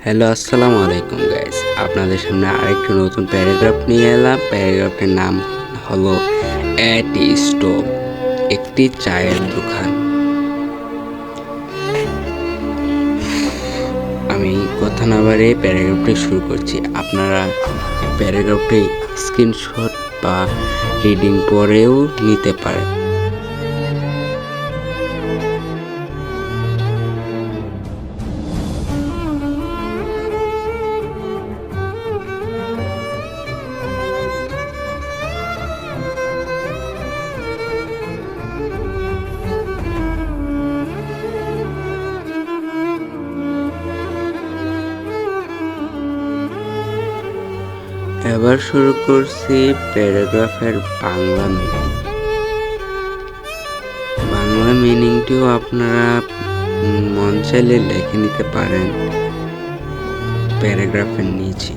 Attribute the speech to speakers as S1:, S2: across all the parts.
S1: Hello আসসালামু আলাইকুম guys, আপনাদের সামনে আরেকটি নতুন প্যারাগ্রাফ নিয়ে এলাম। প্যারাগ্রাফের নাম হলো এট স্টপ, একটি চায়ের দোকান। আমি কথা না বাড়িয়ে প্যারাগ্রাফটি শুরু করছি। আপনারা প্যারাগ্রাফটি স্ক্রিনশট বা রিডিং পরেও নিতে পারেন। এবার শুরু করছি প্যারাগ্রাফের বাংলা মিনিং। বাংলা মিনিংটিও আপনারা মন চাইলে লিখে নিতে পারেন প্যারাগ্রাফের নিচে।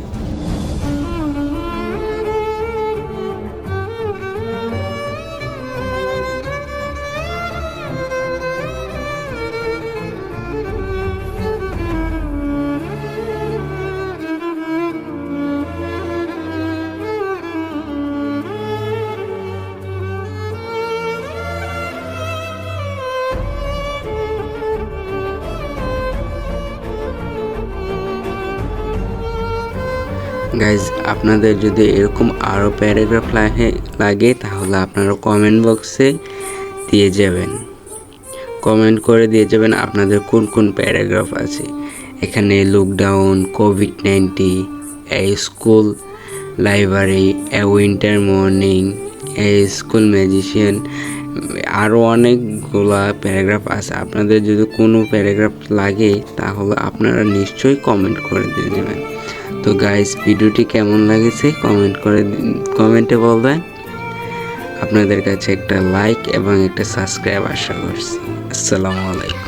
S1: গাইজ, আপনাদের যদি এরকম আরও প্যারাগ্রাফ লাগে তাহলে আপনারা কমেন্ট বক্সে দিয়ে যাবেন, কমেন্ট করে দিয়ে যাবেন আপনাদের কোন কোন প্যারাগ্রাফ আছে। এখানে lockdown, COVID-19, A school library, a winter morning, A school magician, আরও অনেকগুলা প্যারাগ্রাফ আছে। আপনাদের যদি কোনো প্যারাগ্রাফ লাগে তাহলে আপনারা নিশ্চয়ই কমেন্ট করে দিয়ে যাবেন। তো গাইস, ভিডিওটি কেমন লাগেছে কমেন্টে বলবেন। আপনাদের কাছে একটা লাইক এবং একটা সাবস্ক্রাইব আশা করছি। আসসালামু আলাইকুম।